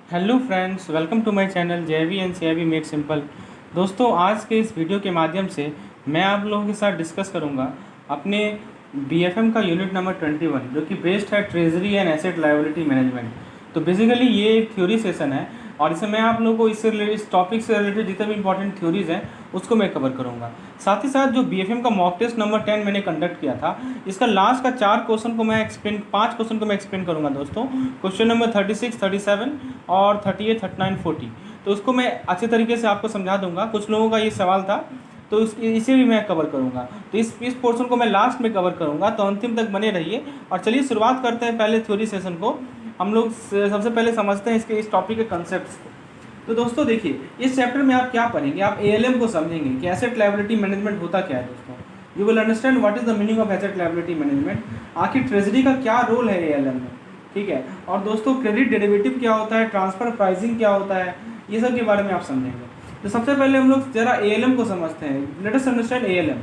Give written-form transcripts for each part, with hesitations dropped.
Hello friends, welcome to my channel JV and CIB made simple. दोस्तों, आज के इस वीडियो के माध्यम से मैं आप लोगों के साथ डिस्कस करूंगा अपने बीएफएम का यूनिट नंबर 21, जो कि बेस्ड है treasury and asset liability management. तो बेसिकली ये एक थ्योरी सेशन है और इसमें मैं आप लोगों को इससे रिलेटेड, इस टॉपिक से रिलेटेड जितने भी इंपॉर्टेंट थ्योरीज हैं उसको मैं कवर करूंगा। साथ ही साथ जो बीएफएम का मॉक टेस्ट नंबर 10 मैंने कंडक्ट किया था, इसका लास्ट का 5 क्वेश्चन को मैं एक्सप्लेन करूंगा दोस्तों। क्वेश्चन नंबर 36, 37 और 38, 39, 40। तो उसको मैं अच्छे तरीके से आपको समझा दूंगा। कुछ लोगों का ये सवाल था, तो इसे भी मैं कवर करूंगा। तो इस पोर्शन को मैं लास्ट में कवर करूंगा, तो अंतिम तक बने रहिए। और चलिए शुरुआत करते हैं पहले थ्योरी सेशन को। हम लोग सबसे पहले समझते हैं इस टॉपिक के कंसेप्ट्स को। तो दोस्तों देखिए, इस चैप्टर में आप क्या पढ़ेंगे, आप एएलएम को समझेंगे कि एसेट लायबिलिटी मैनेजमेंट होता क्या है दोस्तों। You will understand what is the meaning of asset liability management. आखिर ट्रेजरी का क्या रोल है एएलएम में, ठीक है। और दोस्तों, क्रेडिट डेरिवेटिव क्या होता है, ट्रांसफर प्राइसिंग क्या होता है, ये सब के बारे में आप समझेंगे। तो सबसे पहले हम लोग जरा एएलएम को समझते हैं। Let us understand ALM.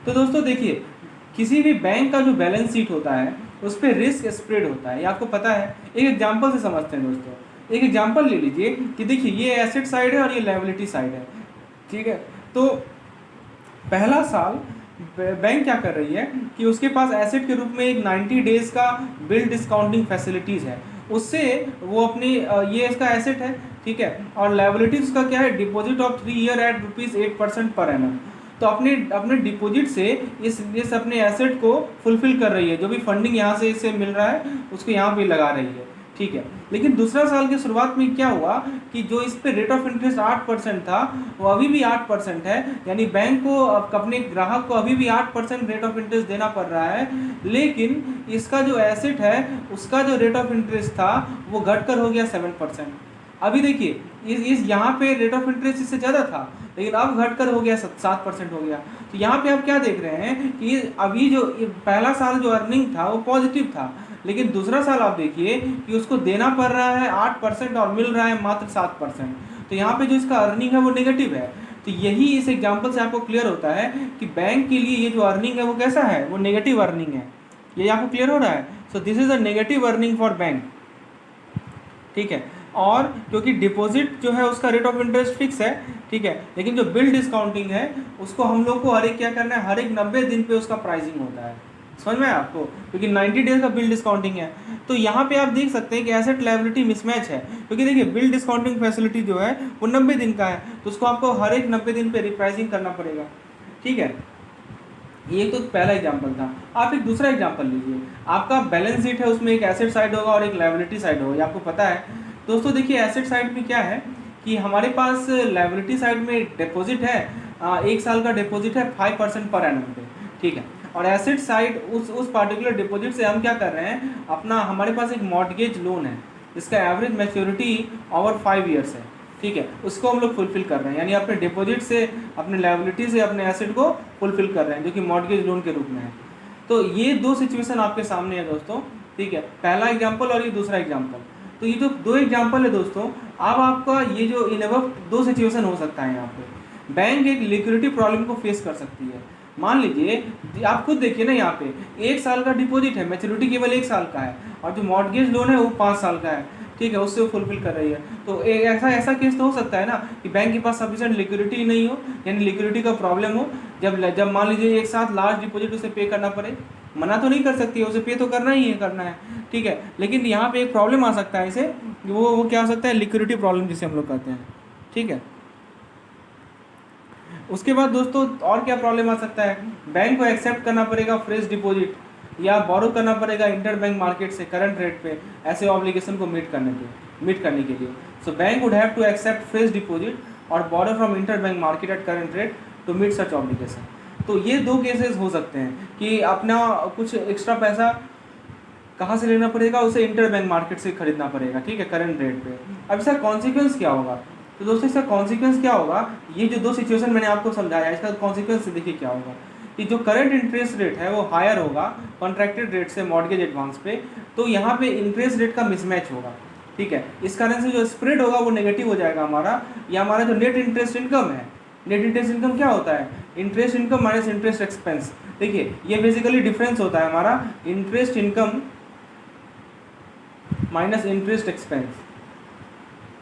तो दोस्तों देखिए, किसी भी बैंक का जो बैलेंस शीट होता है उस पर रिस्क स्प्रेड होता है, ये आपको पता है। एक एग्जांपल से समझते हैं दोस्तों। एक एग्जांपल ले लीजिए कि देखिए, ये एसेट साइड है और ये लायबिलिटी साइड है, ठीक है। तो पहला साल बैंक क्या कर रही है कि उसके पास एसेट के रूप में एक 90 डेज का बिल डिस्काउंटिंग फैसिलिटीज़ है। उससे वो अपनी ये इसका एसेट है, ठीक है। और लायबिलिटीज उसका क्या है, deposit of 3 year eight ₹8% per annum. तो अपने अपने डिपॉजिट से इस अपने एसेट को फुलफिल कर रही है। जो भी फंडिंग यहाँ से इसे मिल रहा है उसको यहाँ पे लगा रही है, ठीक है। लेकिन दूसरा साल की शुरुआत में क्या हुआ कि जो इस पे रेट ऑफ इंटरेस्ट 8% था, वो अभी भी 8% है। यानी बैंक को अपने ग्राहक को अभी भी 8% रेट ऑफ इंटरेस्ट देना पड़ रहा है। लेकिन इसका जो एसेट है उसका जो रेट ऑफ इंटरेस्ट था वो घटकर हो गया 7%। अभी देखिए, इस यहाँ पे रेट ऑफ इंटरेस्ट इससे ज़्यादा था, लेकिन अब घटकर हो गया 7% हो गया। तो यहाँ पे आप क्या देख रहे हैं कि अभी जो पहला साल जो अर्निंग था वो पॉजिटिव था, लेकिन दूसरा साल आप देखिए कि उसको देना पड़ रहा है 8% और मिल रहा है मात्र 7%। तो यहाँ पे जो इसका अर्निंग है वो नेगेटिव है। तो यही इस एग्जाम्पल से आपको क्लियर होता है कि बैंक के लिए ये जो अर्निंग है वो कैसा है, वो नेगेटिव अर्निंग है। ये आपको क्लियर हो रहा है। So this is a negative earning for bank, ठीक है। और क्योंकि डिपॉजिट जो है उसका रेट ऑफ इंटरेस्ट फिक्स है, ठीक है। लेकिन जो बिल डिस्काउंटिंग है उसको हम लोग को हर एक क्या करना है, हर एक 90 दिन पे उसका प्राइसिंग होता है। समझ में आपको, क्योंकि 90 डेज का बिल डिस्काउंटिंग है। तो यहाँ पे आप देख सकते हैं कि एसेट लायबिलिटी मिसमैच है, क्योंकि देखिए बिल डिस्काउंटिंग फैसिलिटी जो है वो 90 दिन का है, तो उसको आपको हर एक 90 दिन पे रिप्राइसिंग करना पड़ेगा, ठीक है। ये तो पहला एग्जांपल था। आप एक दूसरा एग्जांपल लीजिए। आपका बैलेंस शीट है, उसमें एक एसेट साइड होगा और एक लायबिलिटी साइड होगा, ये आपको पता है। दोस्तों देखिए, एसेट साइड में क्या है कि हमारे पास लायबिलिटी साइड में डिपॉजिट है, 1 साल का डिपॉजिट है 5% पर एनम पे, ठीक है। और एसेट साइड उस पार्टिकुलर डिपॉजिट से हम क्या कर रहे हैं, अपना हमारे पास एक मॉर्टगेज लोन है जिसका एवरेज मैच्योरिटी ओवर 5 ईयर्स है, ठीक है। उसको हम लोग फुलफिल कर रहे हैं, यानी अपने डिपॉजिट से, अपने लायबिलिटी से अपने एसेट को फुलफिल कर रहे हैं, जो कि मॉर्टगेज लोन के रूप में है। तो ये दो सिचुएशन आपके सामने है दोस्तों, ठीक है। पहला एग्जांपल और ये दूसरा एग्जांपल। तो ये जो दो एग्जांपल है दोस्तों, अब आपका ये जो इन अबव दो सिचुएशन हो सकता है। यहाँ पे बैंक एक लिक्विडिटी प्रॉब्लम को फेस कर सकती है। मान लीजिए, आप खुद देखिए ना, यहाँ पे 1 साल का डिपॉजिट है, मैच्योरिटी केवल 1 साल का है, और जो मॉर्टगेज लोन है वो 5 साल का है, ठीक है, उससे वो फुलफिल कर रही है। तो ऐसा केस तो हो सकता है ना कि बैंक के पास सफिशिएंट लिक्विडिटी नहीं हो, यानी लिक्विडिटी का प्रॉब्लम हो। जब मान लीजिए एक साथ लार्ज डिपॉजिट उसे पे करना पड़े, मना तो नहीं कर सकती है, उसे पे तो करना ही है, करना है, ठीक है। लेकिन यहाँ पे एक प्रॉब्लम आ सकता है इसे, वो क्या हो सकता है, लिक्विडिटी प्रॉब्लम जिसे हम लोग कहते हैं, ठीक है। उसके बाद दोस्तों और क्या प्रॉब्लम आ सकता है, बैंक को एक्सेप्ट करना पड़ेगा फ्रेश डिपॉजिट, या बोरो करना पड़ेगा इंटर बैंक मार्केट से करंट रेट पे, ऐसे ऑब्लिगेशन को मीट करने के लिए। So bank would have to accept fresh deposit और borrow from inter bank market at current rate to meet such obligation. तो ये दो केसेस हो सकते हैं कि अपना कुछ एक्स्ट्रा पैसा कहाँ से लेना पड़ेगा, उसे इंटर बैंक मार्केट से खरीदना पड़ेगा, ठीक है, करंट रेट पे। अब इसका कॉन्सिक्वेंस क्या होगा, तो दोस्तों इसका कॉन्सिक्वेंस क्या होगा, ये जो दो सिचुएशन मैंने आपको समझाया, इसका कॉन्सिक्वेंस देखिए क्या होगा कि जो करंट इंटरेस्ट रेट है वो हायर होगा कॉन्ट्रैक्टेड रेट से मॉर्गेज एडवांस पे। तो यहाँ पे इंटरेस्ट रेट का मिसमैच होगा, ठीक है। इस कारण से जो स्प्रेड होगा वो नेगेटिव हो जाएगा हमारा, या हमारा जो नेट इंटरेस्ट इनकम है। नेट इंटरेस्ट इनकम क्या होता है, interest income minus interest expense. देखिए ये बेसिकली डिफरेंस होता है हमारा, interest income minus interest expense,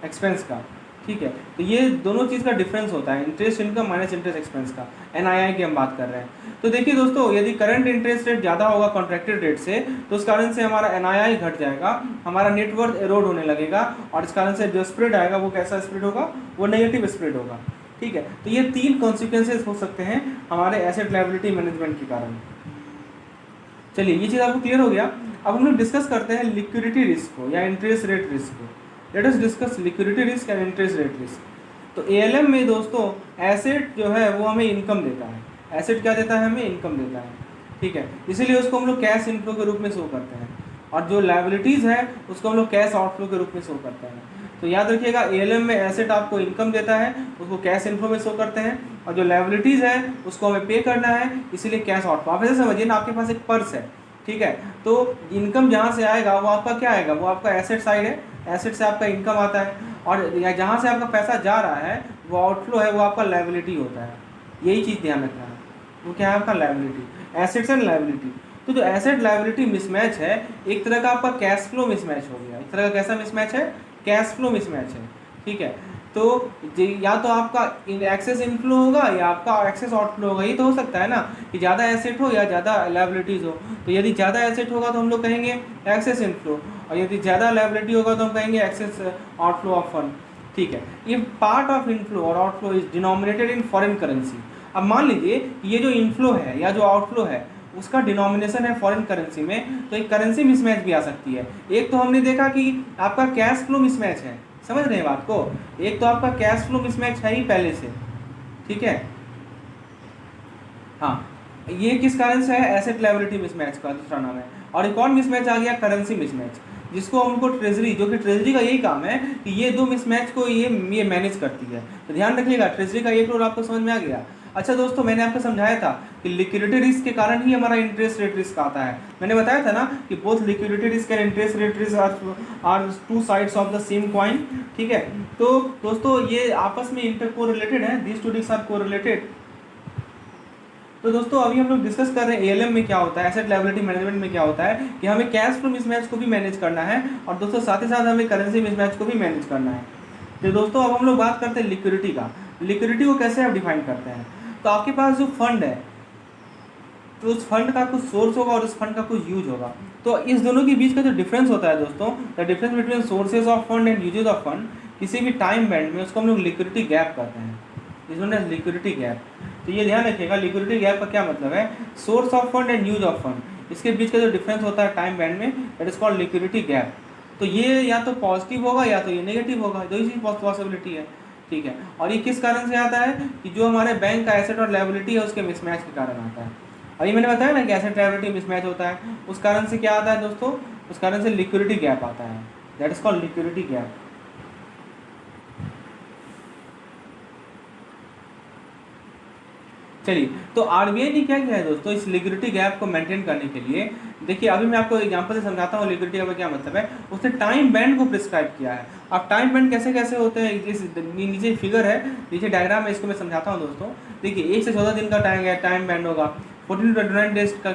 expense का, ठीक है। तो ये दोनों चीज़ का डिफरेंस होता है, interest income minus interest expense का, एनआईआई की हम बात कर रहे हैं। तो देखिए दोस्तों, यदि करंट इंटरेस्ट रेट ज़्यादा होगा कॉन्ट्रैक्टेड रेट से, तो उस कारण से हमारा एनआईआई घट जाएगा, हमारा नेटवर्थ एरोड होने लगेगा, और इस कारण से जो स्प्रेड आएगा वो कैसा स्प्रेड होगा, वो नेगेटिव स्प्रेड होगा, ठीक है। तो ये 3 कॉन्सिक्वेंसेज हो सकते हैं हमारे एसेट लायबिलिटी मैनेजमेंट के कारण। चलिए, ये चीज़ आपको क्लियर हो गया। अब हम लोग डिस्कस करते हैं लिक्विडिटी रिस्क को या इंटरेस्ट रेट रिस्क को। Let us discuss liquidity risk and interest rate risk. तो एएलएम में दोस्तों एसेट जो है वो हमें इनकम देता है। एसेट क्या देता है, हमें इनकम देता है, ठीक है। इसीलिए उसको हम लोग कैश इनफ्लो के रूप में शो करते हैं, और जो लायबिलिटीज़ है उसको हम लोग कैश आउटफ्लो के रूप में शो करते हैं। तो याद रखिएगा, एएलएम में एसेट आपको इनकम देता है, उसको कैश इनफ्लो में शो करते हैं, और जो लायबिलिटीज़ है उसको हमें पे करना है, इसीलिए कैश आउटफ्लो। आप ऐसे समझिए ना, आपके पास एक पर्स है, ठीक है। तो इनकम जहाँ से आएगा वो आपका क्या आएगा, वो आपका एसेट साइड है, एसेट से आपका इनकम आता है, और जहाँ से आपका पैसा जा रहा है वो आउटफ्लो है, वो आपका लायबिलिटी होता है। यही चीज़ ध्यान रखना है, वो क्या है आपका लायबिलिटी, एसेट्स एंड लायबिलिटी। तो जो एसेट लायबिलिटी मिसमैच है, एक तरह का आपका कैश फ्लो मिसमैच हो गया। एक तरह का कैसा मिसमैच है, कैश फ्लो मिसमैच है, ठीक है। तो या तो आपका एक्सेस इनफ्लो होगा या आपका एक्सेस आउटफ्लो होगा। ये तो हो सकता है ना कि ज़्यादा एसेट हो या ज़्यादा लायबिलिटीज़ हो। तो यदि ज़्यादा एसेट होगा तो हम लोग कहेंगे एक्सेस इनफ्लो, और यदि ज़्यादा लायबिलिटी होगा तो हम कहेंगे एक्सेस आउटफ्लो ऑफ फंड, ठीक है। ये पार्ट ऑफ इनफ्लो और outflow is denominated in foreign currency. अब मान लीजिए ये जो इनफ्लो है या जो आउटफ्लो है उसका डिनोमिनेशन है फॉरेन करेंसी में, तो एक करेंसी मिसमैच भी आ सकती है। एक तो हमने देखा कि आपका कैश फ्लो मिसमैच है, समझ रहे हैं बात को। एक तो आपका कैश फ्लो मिसमैच है ही पहले से, ठीक है। हाँ, ये किस कारण से है, एसेट लायबिलिटी मिसमैच का दूसरा नाम है। और एक और मिसमैच आ गया करेंसी मिसमैच, जिसको हमको ट्रेजरी, जो कि ट्रेजरी का यही काम है कि ये दो मिसमैच को ये मैनेज करती है। तो ध्यान रखिएगा, ट्रेजरी का एक रोल आपको समझ में आ गया। अच्छा दोस्तों, मैंने आपको समझाया था कि लिक्विडिटी रिस्क के कारण ही हमारा इंटरेस्ट रेट रिस्क आता है। मैंने बताया था ना कि both liquidity risk and interest rate risk are two sides of the same coin, ठीक है। तो दोस्तों ये आपस में इंटर कोरिलेटेड है, these two risk are correlated. तो दोस्तों अभी हम लोग डिस्कस कर रहे हैं एएलएम में क्या होता है, एसेट लायबिलिटी मैनेजमेंट में क्या होता है कि हमें कैश फ्लो मिसमैच को भी मैनेज करना है, और दोस्तों साथ ही साथ हमें करेंसी मिसमैच को भी मैनेज करना है। तो दोस्तों अब हम लोग बात करते हैं लिक्विडिटी का। लिक्विडिटी को कैसे आप डिफाइन करते हैं, तो आपके पास जो फंड है तो उस फंड का कुछ सोर्स होगा और उस फंड का कुछ यूज होगा। तो इस दोनों के बीच का जो डिफरेंस होता है दोस्तों, the difference between sources of fund and uses of fund, किसी भी टाइम बैंड में उसको हम लोग लिक्विडिटी गैप कहते हैं। इसमें लिक्विडिटी गैप, तो ये ध्यान रखिएगा, लिक्विडिटी गैप का क्या मतलब है, source of fund and use of fund, इसके बीच का जो डिफरेंस होता है टाइम बैंड में, that is called liquidity gap. तो ये या तो पॉजिटिव होगा या तो ये नेगेटिव होगा, दो ही पॉसिबिलिटी है, ठीक है। और ये किस कारण से आता है कि जो हमारे बैंक का एसेट और लायबिलिटी है उसके मिसमैच के कारण आता है। और ये मैंने बताया ना कि एसेट लायबिलिटी मिसमैच होता है, उस कारण से क्या आता है दोस्तों, उस कारण से लिक्विडिटी गैप आता है, that is called liquidity gap. चलिए, तो आरबीआई ने क्या किया है दोस्तों इस लिक्विडिटी गैप को मेंटेन करने के लिए। देखिए अभी मैं आपको एग्जांपल से समझाता हूँ लिक्विडिटी गैप का क्या मतलब है। उसने टाइम बैंड को प्रिस्क्राइब किया है। अब टाइम बैंड कैसे कैसे होते हैं, इस नीचे फिगर है, नीचे डायग्राम है, इसको मैं समझाता हूँ दोस्तों। देखिए 1 से 14 दिन का टाइम बैंड होगा, 14 to 29 डेज का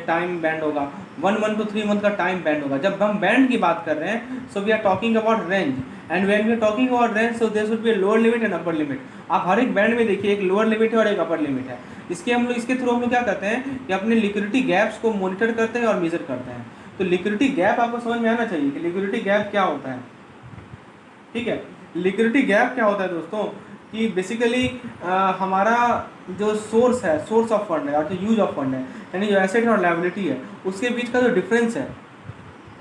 टाइम बैंड होगा, 1 month to 3 month का टाइम बैंड होगा। जब हम बैंड की बात कर रहे हैं, so we are talking about range, and when we are talking about range, so there should be lower limit and upper limit. आप हर एक बैंड में देखिए एक लोअर लिमिट है और एक अपर लिमिट है। इसके थ्रू हम लोग क्या करते हैं कि अपने लिक्विडिटी गैप्स को मॉनिटर करते हैं और मेजर करते हैं। तो लिक्विडिटी गैप आपको समझ में आना चाहिए कि लिक्विडिटी गैप क्या होता है, ठीक है। लिक्विडिटी गैप क्या होता है दोस्तों कि बेसिकली हमारा जो सोर्स है, सोर्स ऑफ फंड है और जो यूज ऑफ फंड है, यानी जो एसेट और लायबिलिटी है उसके बीच का जो डिफरेंस है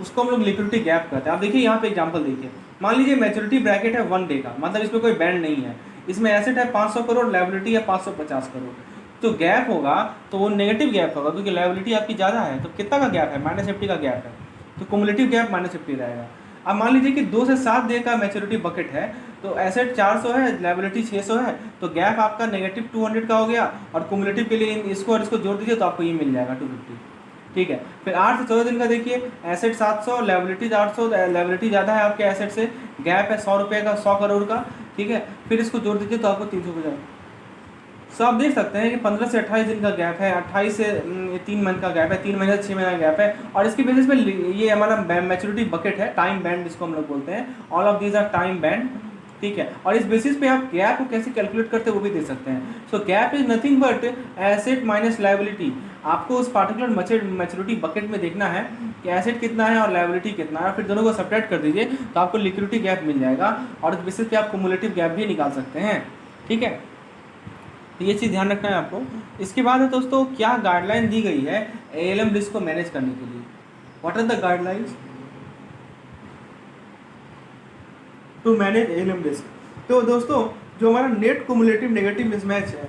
उसको हम लोग लिक्विडिटी गैप कहते हैं। आप देखिए यहाँ पे एग्जांपल देखिए, मान लीजिए मैच्योरिटी ब्रैकेट है 1 डे का, मतलब इसमें कोई बैंड नहीं है, इसमें एसेट है 500 करोड़, लायबिलिटी है 550 करोड़। तो गैप होगा तो वो नेगेटिव गैप होगा क्योंकि लायबिलिटी आपकी ज़्यादा है। तो कितना का गैप है, -50 का गैप है, तो कुमुलेटिव गैप -50 रहेगा। अब मान लीजिए कि 2 से 7 डे का मैच्योरिटी बकेट है, तो एसेट 400 है, लायबिलिटी 600 है, तो गैप आपका -200 का हो गया, और कुमुलेटिव के लिए इसको और इसको जोड़ दीजिए तो आपको ये मिल जाएगा 250, ठीक है। फिर 8 से 14 दिन का देखिए, एसेट 700, लायबिलिटी 800, लायबिलिटी ज़्यादा है आपके एसेट से, गैप है 100 रुपये का, 100 करोड़ का, ठीक है। फिर इसको जोड़ दीजिए तो आपको 300 हो जाएगा, सो आप देख सकते हैं कि 15 से 28 दिन का गैप है, 28 से 3 मंथ का गैप है, 3 महीने से 6 महीने का गैप है, और इसके बेसिस पे ये हमारा मैच्योरिटी बकेट है, टाइम बैंड जिसको हम लोग बोलते हैं, all of these are time band, ठीक है। और इस बेसिस पे आप गैप को कैसे कैलकुलेट करते हैं वो भी देख सकते हैं। So gap is nothing but asset minus liability. आपको उस पार्टिकुलर मैच्योरिटी बकेट में देखना है कि एसेट कितना है और लायबिलिटी कितना है, फिर दोनों को सब्ट्रैक्ट कर दीजिए तो आपको लिक्विडिटी गैप मिल जाएगा, और इस बेसिस पे आप क्युमुलेटिव गैप भी निकाल सकते हैं, ठीक है। तो ये चीज़ ध्यान रखना है आपको। इसके बाद है दोस्तों, क्या गाइडलाइन दी गई है एएलएम रिस्क को मैनेज करने के लिए। What are the guidelines to manage ALM risk. तो दोस्तों, जो हमारा नेट क्युमुलेटिव नेगेटिव मिसमैच है,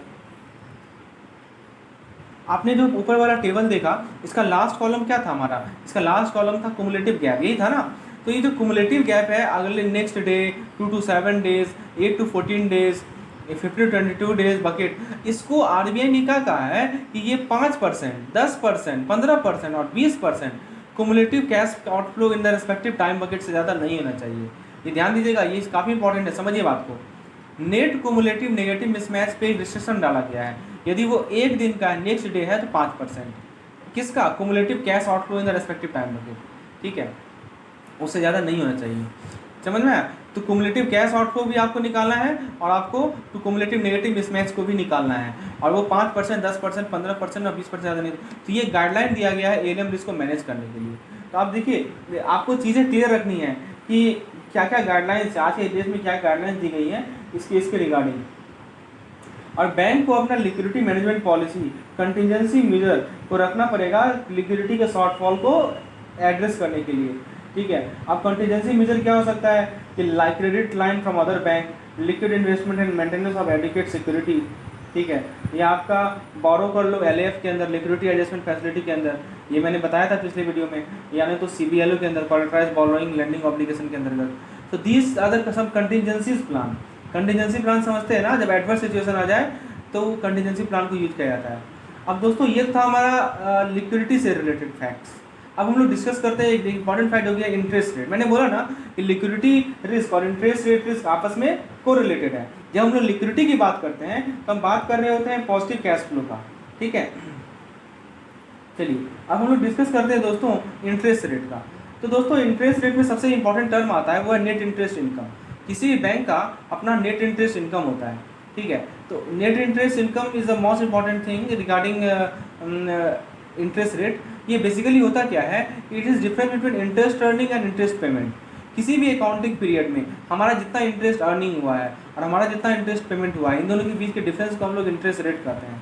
आपने जो ऊपर वाला टेबल देखा, इसका लास्ट कॉलम क्या था हमारा, इसका लास्ट कॉलम था क्युमुलेटिव गैप, यही था ना। तो ये जो क्युमुलेटिव गैप है, अगले next day 2 to 7 days, 8 to 14 days, 50 to 22 days bucket, इसको आरबीआई ने क्या कहा है कि ये 5%, 10%, 15% और 20% cumulative cash outflow in the respective time bucket से ज़्यादा नहीं होना चाहिए। ये ध्यान दीजिएगा, ये काफ़ी इंपॉर्टेंट है, समझिए बात को। नेट क्युमुलेटिव नेगेटिव मिसमैच पे रिस्ट्रिक्शन डाला गया है। यदि वो एक दिन का नेक्स्ट डे है तो 5%, किसका, cumulative cash outflow in the respective time bucket, ठीक है, उससे ज़्यादा नहीं होना चाहिए, समझ में आया। तो क्युमुलेटिव कैश आउटफ्लो भी आपको निकालना है, और आपको तो क्युमुलेटिव नेगेटिव मिसमैच को भी निकालना है, और वो 5%, 10%, 15% और 20% ज़्यादा नहीं। तो ये गाइडलाइन दिया गया है एएलएम रिस्क को मैनेज करने के लिए। तो आप देखिए, आपको चीज़ें क्लियर रखनी है कि क्या क्या गाइडलाइंस आज के देश में क्या गाइडलाइंस दी गई हैं इसके रिगार्डिंग। और बैंक को अपना liquidity management policy, contingency measure को रखना पड़ेगा लिक्विडिटी के शॉर्टफॉल को एड्रेस करने के लिए, ठीक है। अब कंटिजेंसी मेजर क्या हो सकता है कि credit line from other bank, liquid investment and maintenance of adequate security, ठीक है। ये आपका बोरो कर लो एलएएफ के अंदर, लिक्विडिटी एडजस्टमेंट फैसिलिटी के अंदर, ये मैंने बताया था पिछले वीडियो में, यानी तो सीबीएलओ के अंदर, कोलैटराइज्ड बोरोइंग लेंडिंग ऑब्लिगेशन के अंतर्गत। तो these other some contingencies plan, contingency plan समझते हैं ना, जब एडवर्स सिचुएशन आ जाए तो कंटिजेंसी प्लान को यूज किया जाता है। अब दोस्तों, ये था हमारा लिक्विडिटी से रिलेटेड फैक्ट्स। अब हम लोग डिस्कस करते हैं, एक इंपॉर्टेंट फैक्ट हो गया इंटरेस्ट रेट। मैंने बोला ना कि लिक्विडिटी रिस्क और इंटरेस्ट रेट रिस्क आपस में कोरिलेटेड है। जब हम लोग लिक्विडिटी की बात करते हैं तो हम बात कर रहे होते हैं पॉजिटिव कैश फ्लो का, ठीक है। चलिए, अब हम लोग डिस्कस करते हैं दोस्तों इंटरेस्ट रेट का। तो दोस्तों, इंटरेस्ट रेट में सबसे इंपॉर्टेंट टर्म आता है, वो है नेट इंटरेस्ट इनकम। किसी भी बैंक का अपना नेट इंटरेस्ट इनकम होता है, ठीक है। तो net interest income is the most important thing regarding interest rate. ये बेसिकली होता क्या है, it is difference between interest earning and interest payment. किसी भी अकाउंटिंग पीरियड में हमारा जितना इंटरेस्ट अर्निंग हुआ है और हमारा जितना इंटरेस्ट पेमेंट हुआ है, इन दोनों के बीच के डिफरेंस को हम लोग इंटरेस्ट रेट कहते हैं।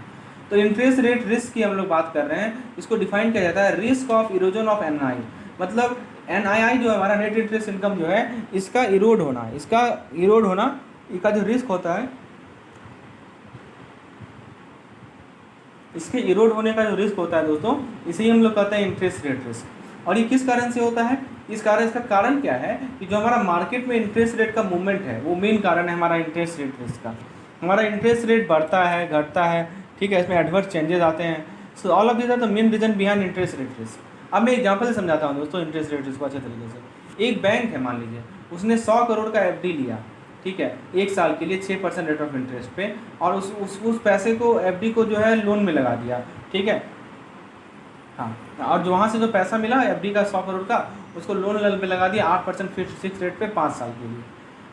तो इंटरेस्ट रेट रिस्क की हम लोग बात कर रहे हैं, इसको डिफाइन किया जाता है risk of erosion of NI. मतलब एनआईआई जो है हमारा नेट इंटरेस्ट इनकम जो है, इसका इरोड होना, इसका जो रिस्क होता है, इसके इरोड होने का जो रिस्क होता है दोस्तों, इसे ही हम लोग कहते हैं इंटरेस्ट रेट रिस्क। और ये किस कारण से होता है, इसका कारण क्या है कि जो हमारा मार्केट में इंटरेस्ट रेट का मूवमेंट है, वो मेन कारण है हमारा इंटरेस्ट रेट रिस्क का। हमारा इंटरेस्ट रेट बढ़ता है, घटता है, ठीक है, इसमें एडवर्स चेंजेस आते हैं। So all of this are the main reason behind interest rate risk. अब मैं एग्जांपल से समझाता हूँ दोस्तों इंटरेस्ट रेट रिस्क को अच्छे तरीके से। एक बैंक है, मान लीजिए उसने 100 करोड़ का एफडी लिया, ठीक है, 1 साल के लिए 6% रेट ऑफ इंटरेस्ट पे, और उस पैसे को एफडी को जो है लोन में लगा दिया, ठीक है। हाँ, और जो वहाँ से जो पैसा मिला एफडी का 100 करोड़ का, उसको लोन पे लगा दिया 8% फिक्स रेट पे 5 साल के लिए।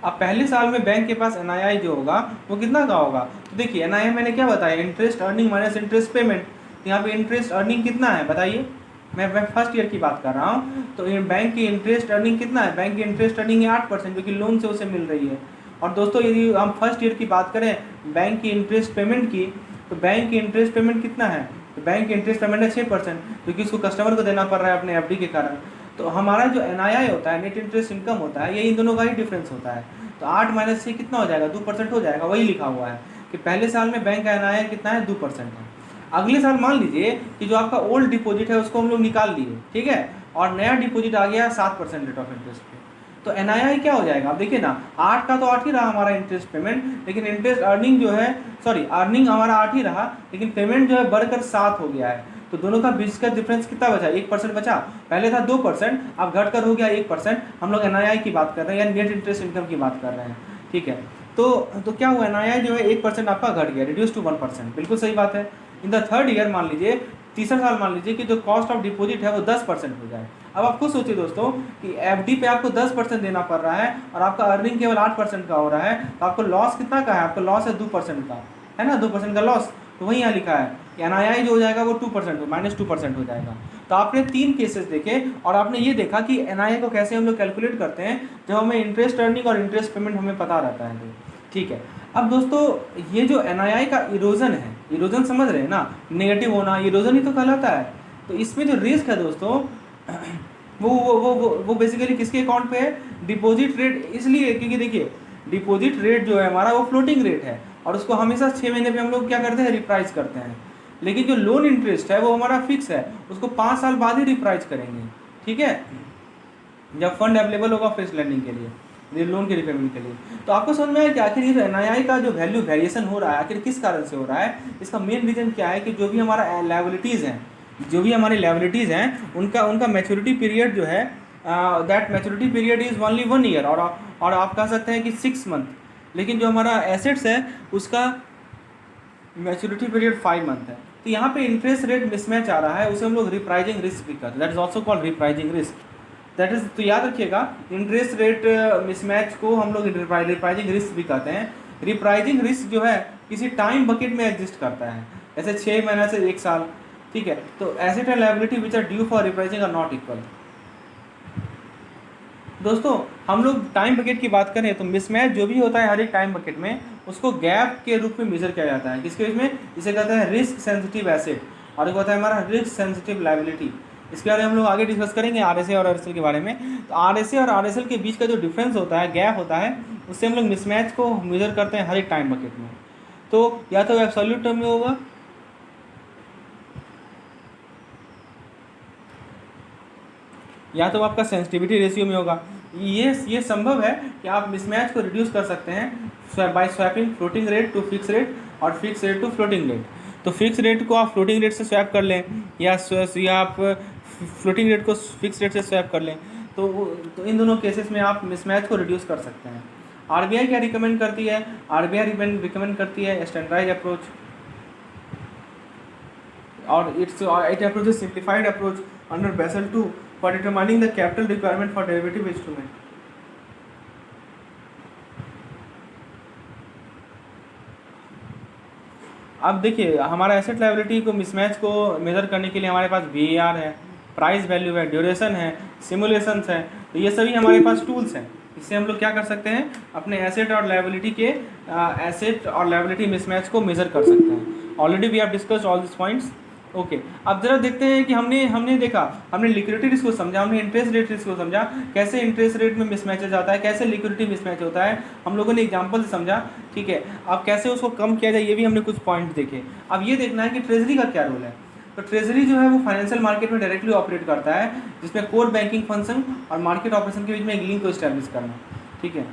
अब पहले साल में बैंक के पास एनआईआई जो होगा वो कितना का होगा, तो देखिए एनआईआई मैंने क्या बताया, interest earning minus interest payment. तो यहाँ पे इंटरेस्ट अर्निंग कितना है बताइए, मैं फर्स्ट ईयर की बात कर रहा हूँ। तो बैंक की इंटरेस्ट अर्निंग कितना है, बैंक की इंटरेस्ट अर्निंग है 8%, जो कि लोन से उसे मिल रही है। और दोस्तों, यदि हम फर्स्ट ईयर की बात करें बैंक की इंटरेस्ट पेमेंट की, तो बैंक की इंटरेस्ट पेमेंट कितना है, तो बैंक की इंटरेस्ट पेमेंट है 6%, क्योंकि उसको कस्टमर को देना पड़ रहा है अपने एफडी के कारण। तो हमारा जो एनआईआई होता है, नेट इंटरेस्ट इनकम होता है, ये इन दोनों का ही डिफरेंस होता है। तो 8 माइनस 6 कितना हो जाएगा, 2% हो जाएगा। वही लिखा हुआ है कि पहले साल में बैंक का एनआईआई कितना है, 2% है। अगले साल मान लीजिए कि जो आपका ओल्ड डिपॉजिट है उसको हम लोग निकाल लिए, ठीक है, और नया डिपॉजिट आ गया 7% रेट ऑफ इंटरेस्ट पे। तो एनआईआई क्या हो जाएगा, आप देखिए ना, 8 का तो 8 ही रहा हमारा इंटरेस्ट पेमेंट, लेकिन इंटरेस्ट अर्निंग जो है, अर्निंग हमारा 8 ही रहा, लेकिन पेमेंट जो है बढ़कर 7 हो गया है। तो दोनों का बीच का डिफरेंस कितना बचा, 1% बचा। पहले था 2%, अब घटकर हो गया 1%। हम लोग एनआईआई की बात कर रहे हैं या नेट इंटरेस्ट इनकम की बात कर रहे हैं, ठीक है। तो क्या हुआ, NII जो है 1% आपका घट गया, रिड्यूस टू 1%, बिल्कुल सही बात है। इन द थर्ड ईयर मान लीजिए, तीसरा साल मान लीजिए कि जो कॉस्ट ऑफ डिपॉजिट है वो 10% हो जाए। अब आप खुद सोचिए दोस्तों कि FD पे आपको 10% देना पड़ रहा है और आपका अर्निंग केवल 8% का हो रहा है, तो आपको लॉस कितना का है, आपका लॉस है 2% का, है ना, 2% का लॉस। तो वहीं यहाँ लिखा है कि NII जो हो जाएगा वो 2% -2% हो जाएगा। तो आपने 3 केसेस देखे और आपने ये देखा कि NII को कैसे हम लोग कैलकुलेट करते हैं जब हमें इंटरेस्ट अर्निंग और इंटरेस्ट पेमेंट हमें पता रहता है तो, ठीक है। अब दोस्तों ये जो NII का इरोजन है, इरोजन समझ रहे हैं ना, नेगेटिव होना इरोजन ही तो कहलाता है। तो इसमें जो रिस्क है दोस्तों वो बेसिकली किसके अकाउंट पे है, डिपॉजिट रेट, इसलिए क्योंकि देखिए डिपॉजिट रेट जो है हमारा वो फ्लोटिंग रेट है और उसको हमेशा 6 महीने पे हम लोग क्या करते हैं, रिप्राइज करते हैं। लेकिन जो लोन इंटरेस्ट है वो हमारा फिक्स है, उसको 5 साल बाद ही रिप्राइज करेंगे, ठीक है, जब फंड अवेलेबल होगा फ्रेश लैंडिंग के लिए, लोन के रिपेमेंट के लिए। तो आपको समझ में आया कि आखिर ये जो NII का जो वैल्यू वेरिएशन हो रहा है आखिर किस कारण से हो रहा है। इसका मेन रीजन क्या है कि जो भी हमारा लायबिलिटीज़ हैं, जो भी हमारी लायबिलिटीज़ हैं उनका मैच्योरिटी पीरियड जो है, that maturity period is only 1 year, और आप कह सकते हैं कि 6 मंथ। लेकिन जो हमारा एसेट्स है उसका मैच्योरिटी पीरियड 5 मंथ है। तो यहाँ पे इंटरेस्ट रेट मिसमैच आ रहा है, उसे हम लोग रिप्राइजिंग रिस्क भी कहते हैं, that is also called repricing risk, that is. तो याद रखिएगा इंटरेस्ट रेट मिसमैच को हम लोग रिप्राइजिंग रिस्क भी कहते हैं। रिप्राइजिंग रिस्क जो है किसी टाइम बकेट में एग्जिस्ट करता है, जैसे 6 महीना से 1 साल, ठीक है। तो asset and liability which are due for repricing are not equal. दोस्तों हम लोग टाइम बकेट की बात करें तो मिसमैच जो भी होता है हर एक टाइम बकेट में उसको गैप के रूप में मेजर किया जाता है, किसके में, इसे कहते हैं रिस्क सेंसिटिव एसेट, और एक होता है हमारा रिस्क सेंसिटिव लायबिलिटी। इसके बारे में हम लोग आगे डिस्कस करेंगे RSA और RSL के बारे में। तो RSA और RSL के बीच का जो डिफरेंस होता है, गैप होता है, उससे हम लोग मिसमैच को मेजर करते हैं हर एक टाइम बकेट में। तो या तो एब्सोल्यूट टर्म में होगा या तो आपका सेंसिटिविटी रेशियो में होगा। ये संभव है कि आप मिसमैच को रिड्यूस कर सकते हैं by swapping floating rate to fix rate और fix rate to floating rate. तो फिक्स रेट को आप फ्लोटिंग रेट से स्वैप कर लें या आप फ्लोटिंग रेट को फिक्स रेट से स्वैप कर लें। तो इन दोनों केसेस में आप मिसमैच को रिड्यूस कर सकते हैं। RBI क्या रिकमेंड करती है, RBI रिकमेंड करती है स्टैंडर्डाइज अप्रोच, और it approach simplified approach under Basel II for determining the capital requirement for derivative instrument। अब देखिए हमारा एसेट लायबिलिटी को मिसमैच को मेजर करने के लिए हमारे पास VAR है, प्राइस वैल्यू है, ड्यूरेशन है, सिमुलेशंस है। तो ये सभी हमारे पास टूल्स हैं, इससे हम लोग क्या कर सकते हैं, अपने एसेट और लायबिलिटी मिसमैच को मेजर कर सकते हैं। Already we have discussed all this points. Okay, अब जरा देखते हैं कि हमने देखा, हमने लिक्विडिटी रिस्क को समझा, हमने इंटरेस्ट रेट रिस्क को समझा, कैसे इंटरेस्ट रेट में मिसमैचेज आता है, कैसे लिक्विडिटी मिसमैच होता है, हम लोगों ने एग्जांपल से समझा, ठीक है। अब कैसे उसको कम किया जाए ये भी हमने कुछ पॉइंट देखे। अब ये देखना है कि ट्रेजरी का क्या रोल है। तो ट्रेजरी जो है वो फाइनेंशियल मार्केट में डायरेक्टली ऑपरेट करता है, जिसमें कोर बैंकिंग फंक्शन और मार्केट ऑपरेशन के बीच में एक लिंक को इस्टेब्लिश करना, ठीक है।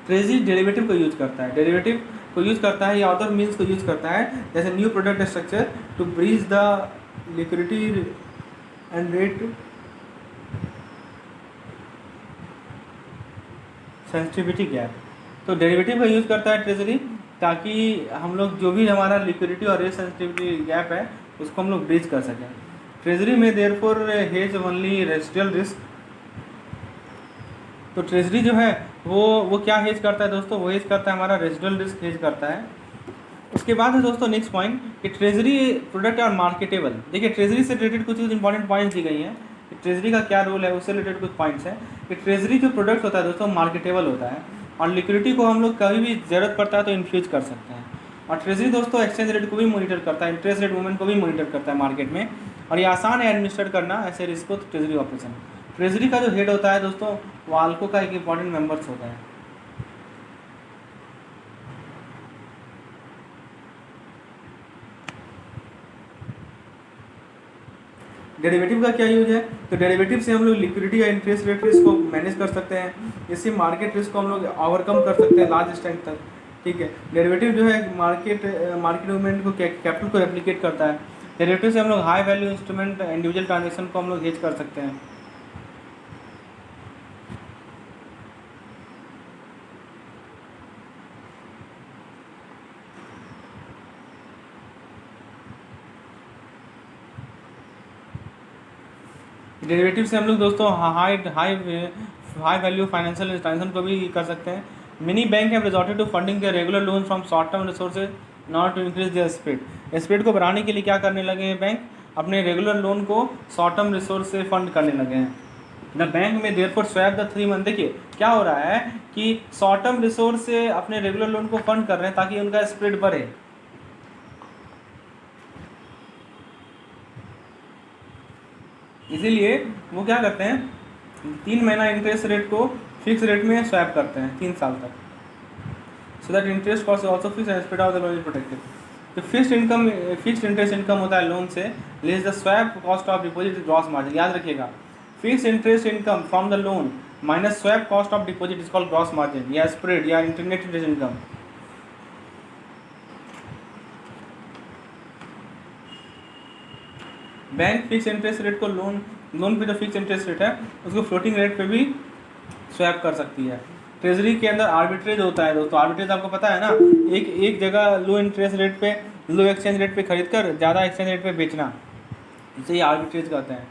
ट्रेजरी डेरिवेटिव को यूज करता है, डेरिवेटिव को यूज करता है या अदर मीन्स को यूज करता है, जैसे new product structure to breach the liquidity and rate sensitivity gap. तो डेरिवेटिव का यूज करता है ट्रेजरी, ताकि हम लोग जो भी हमारा लिक्विडिटी और रेट सेंसिटिविटी गैप है उसको हम लोग ब्रीच कर सकें। ट्रेजरी में therefore hedge only residual risk. तो ट्रेजरी जो है वो क्या हेज करता है दोस्तों, वो हेज करता है हमारा रेसिडुअल रिस्क हेज करता है। उसके बाद है दोस्तों नेक्स्ट पॉइंट कि ट्रेजरी प्रोडक्ट और मार्केटेबल। देखिए ट्रेजरी से रिलेटेड कुछ इंपॉर्टेंट पॉइंट्स दी गई हैं कि ट्रेजरी का क्या रोल है, उससे रिलेटेड कुछ पॉइंट्स हैं कि ट्रेजरी जो प्रोडक्ट होता है दोस्तों मार्केटेबल होता है और लिक्विडिटी को हम लोग कभी भी ज़रूरत पड़ता है तो इन्फ्यूज कर सकते हैं। और ट्रेजरी दोस्तों एक्सचेंज रेट को भी मॉनिटर करता है, इंटरेस्ट रेट मूवमेंट को भी मॉनिटर करता है मार्केट में, और ये आसान है एडमिनिस्ट्रेट करना ऐसे रिस्क को। ट्रेजरी ऑपरेशन, ट्रेजरी का जो हेड होता है दोस्तों वो आल्को का एक इंपॉर्टेंट मेंबर्स होता है। डेरिवेटिव का क्या यूज है, तो डेरिवेटिव से हम लोग लिक्विडिटी या इंटरेस्ट रेट रिस्क को मैनेज कर सकते हैं, इससे मार्केट रिस्क को हम लोग ओवरकम कर सकते हैं लार्ज एक्सटेंट तक, ठीक है। डेरिवेटिव जो है मार्केट मूवमेंट को कैपिटल को रेप्लिकेट करता है। डेरिवेटिव से हम लोग high value instrument individual transaction को हम लोग हेज कर सकते हैं। डेरिवेटिव से हम लोग दोस्तों high high high value financial institution को भी कर सकते हैं। Many bank have resorted to funding their regular loan from short term resources not to increase their spread. Spread को बढ़ाने के लिए क्या करने लगे हैं बैंक, अपने रेगुलर लोन को शॉर्ट टर्म रिसोर्स से फंड करने लगे हैं। द बैंक में देयरफॉर स्वैप द 3 मंथ। देखिए क्या हो रहा है कि शॉर्ट टर्म रिसोर्स से अपने रेगुलर लोन को फंड कर रहे हैं ताकि उनका स्प्रेड बढ़े। इसीलिए वो क्या करते हैं, 3 महीना इंटरेस्ट रेट को फिक्स रेट में स्वैप करते हैं 3 साल तक, so that interest cost also fix and spread of the loan is protected. तो फिक्स्ड इंटरेस्ट इनकम होता है लोन से, less the swap cost of deposit gross margin. याद रखिएगा, fixed interest income from the loan minus swap cost of deposit is called gross margin या spread या internet interest income. Bank fix interest rate को loan पे जो fix interest rate है उसको floating rate पे भी स्वैप कर सकती है। ट्रेजरी के अंदर आर्बिट्रेज होता है दोस्तों। आर्बिट्रेज आपको पता है ना, एक जगह लो इंटरेस्ट रेट पे, लो एक्सचेंज रेट पे खरीद कर ज़्यादा एक्सचेंज रेट पे बेचना, इसे ही आर्बिट्रेज कहते हैं।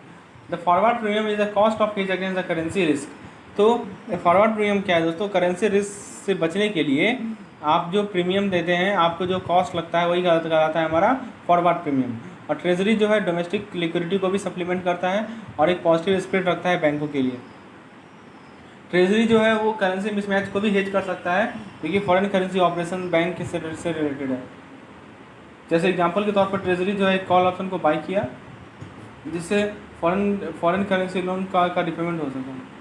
The forward premium is the cost of hedge against the currency risk. तो फॉरवर्ड प्रीमियम क्या है दोस्तों, करेंसी रिस्क से बचने के लिए आप जो प्रीमियम देते हैं, आपको जो कॉस्ट लगता है वही कहलाता है हमारा फॉरवर्ड प्रीमियम। और ट्रेजरी जो है डोमेस्टिक लिक्विडिटी को भी सप्लीमेंट करता है और एक पॉजिटिव स्प्रेड रखता है बैंकों के लिए। ट्रेजरी जो है वो करेंसी मिसमैच को भी हेज कर सकता है, क्योंकि फॉरेन करेंसी ऑपरेशन बैंक से रिलेटेड है। जैसे एग्जांपल के तौर पर ट्रेजरी जो है एक कॉल ऑप्शन को बाई किया जिससे फॉरेन करेंसी लोन का रिपेमेंट हो सके।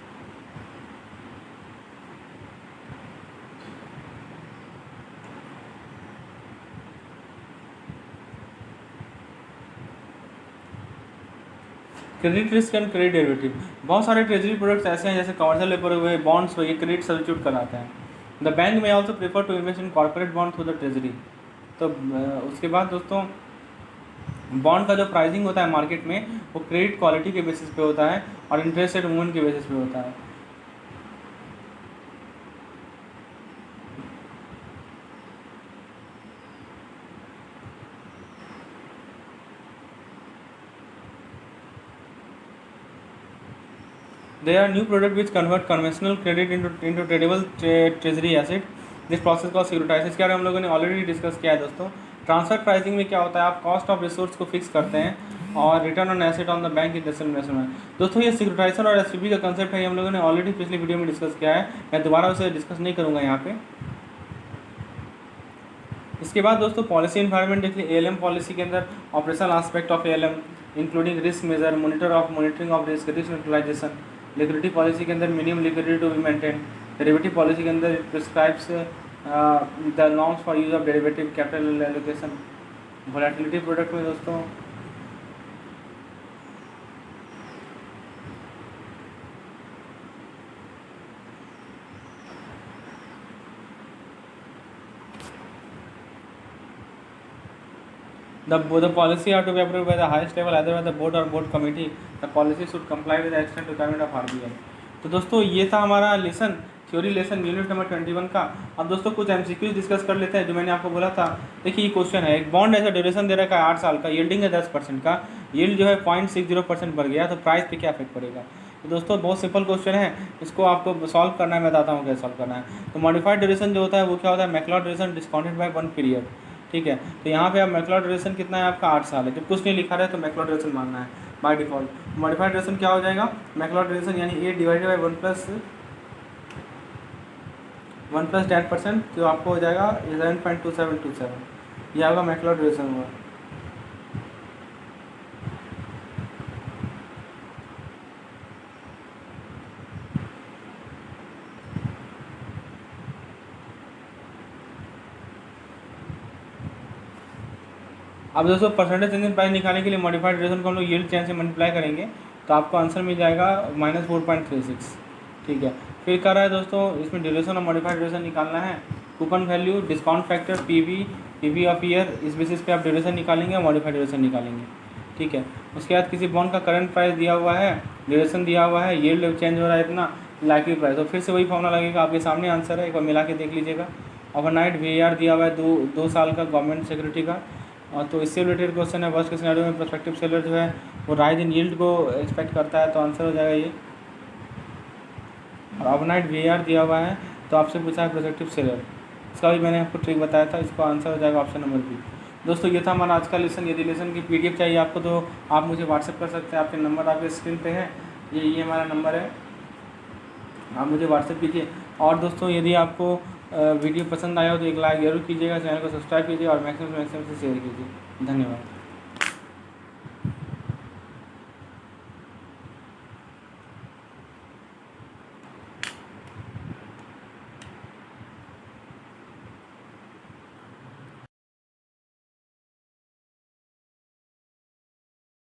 Credit risk and credit derivative. बहुत सारे ट्रेजरी प्रोडक्ट्स ऐसे हैं जैसे कमर्शियल पेपर हुए, बॉन्ड्स हुए, ये क्रेडिट सब्स्टिट्यूट कराते हैं। The bank may also prefer to invest in corporate bond through the treasury. तो उसके बाद दोस्तों बॉन्ड का जो प्राइसिंग होता है मार्केट में वो क्रेडिट क्वालिटी के बेसिस पे होता है और इंटरेस्ट रेट मूवमेंट के बेसिस पे होता है। There are new product which convert conventional credit into tradable treasury asset. This process को सिक्योरिटाइजेशन इसके बारे में हम लोगों ने ऑलरेडी डिस्कस किया है दोस्तों। ट्रांसफर प्राइसिंग में क्या होता है, आप कॉस्ट ऑफ रिसोर्स को फिक्स करते हैं और return on asset on the bank investment. दोस्तों ये सिक्योरिटाइजेशन और एसपीवी का कंसेप्ट है, हम लोगों ने ऑलरेडी पिछली वीडियो में डिस्कस किया है, मैं दोबारा उसे डिस्कस नहीं करूँगा यहाँ पे। इसके बाद दोस्तों पॉलिसी एनवायरनमेंट देख लीजिए। एएलएम पॉलिसी के अंदर operational aspect of ALM including risk measure, monitoring of risk utilisation. Liquidity policy के अंदर minimum liquidity to be maintain. Derivative policy के अंदर prescribes the norms for use of derivative capital allocation. Volatility product में दोस्तों the policy have to be approved by the highest level either by the board or board committee. The policy should comply with the extent requirement of RBI. तो दोस्तों ये था हमारा lesson, theory lesson unit number 21 का। अब दोस्तों कुछ MCQs discuss कर लेते हैं जो मैंने आपको बोला था। देखिए ये क्वेश्चन है, एक बॉन्ड ऐसा ड्यूरेशन दे रखा है 8 साल का, यील्डिंग है 10% का, यील्ड जो है 0.60% बढ़ गया तो प्राइस पे क्या इफेक्ट पड़ेगा। तो दोस्तों बहुत सिंपल क्वेश्चन है, इसको आपको सॉल्व करना है, मैं बताता हूँ कैसे सॉल्व करना है। तो मॉडिफाइड ड्यूरेशन जो होता है वो क्या होता है, Macaulay duration discounted by 1 period. ठीक है, तो यहाँ पे आप मैक्लॉड ड्यूरेशन कितना है आपका 8 साल है, जब कुछ नहीं लिखा रहा है तो मैक्लॉड ड्यूरेशन मानना है बाय डिफॉल्ट। मॉडिफाइड ड्यूरेशन क्या हो जाएगा, मैक्लॉड ड्यूरेशन यानी 8 डिवाइडेड बाई 1 प्लस 10%, जो आपको हो जाएगा 11.2727, ये आपका मैक्लॉड ड्यूरेशन हुआ। अब दोस्तों परसेंटेज चेंज इन प्राइस निकालने के लिए मॉडिफाइड ड्यूरेशन को हम लोग यील्ड चेंज से मल्टीप्लाई करेंगे तो आपको आंसर मिल जाएगा -4.36। ठीक है, फिर कर रहा है दोस्तों इसमें ड्यूरेशन और मॉडिफाइड ड्यूरेशन निकालना है। Coupon value, discount factor, PV of year, इस बेसिस पे आप ड्यूरेशन निकालेंगे और मॉडिफाइड ड्यूरेशन निकालेंगे। ठीक है, उसके बाद किसी बॉन्ड का करंट प्राइस दिया हुआ है, ड्यूरेशन दिया हुआ है, यील्ड चेंज हो रहा है इतना, लाइकली प्राइस, तो फिर से वही फॉर्मूला लगेगा, आपके सामने आंसर है, एक बार मिला के देख लीजिएगा। ओवरनाइट VAR दिया हुआ है 2 साल का गवर्नमेंट सिक्योरिटी का, और तो इससे रिलेटेड क्वेश्चन है। वर्स्ट केस सिनेरियो में प्रोस्पेक्टिव सेलर जो है वो राइज इन यील्ड को एक्सपेक्ट करता है, तो आंसर हो जाएगा ये। और ओवरनाइट VAR दिया हुआ है, तो आपसे पूछा है प्रोस्पेक्टिव सेलर, इसका भी मैंने आपको ट्रिक बताया था, इसका आंसर हो जाएगा ऑप्शन नंबर बी। दोस्तों ये था हमारा आज का लेसन। यदि लेसन की PDF चाहिए आपको तो आप मुझे व्हाट्सएप कर सकते हैं, आपके नंबर आपके स्क्रीन पे है, ये हमारा नंबर है, आप मुझे व्हाट्सएप कीजिए। और दोस्तों यदि आपको वीडियो पसंद आया हो तो एक लाइक ज़रूर कीजिएगा, चैनल को सब्सक्राइब कीजिए और मैक्सिमम से मैक्सिमम से शेयर कीजिए। धन्यवाद।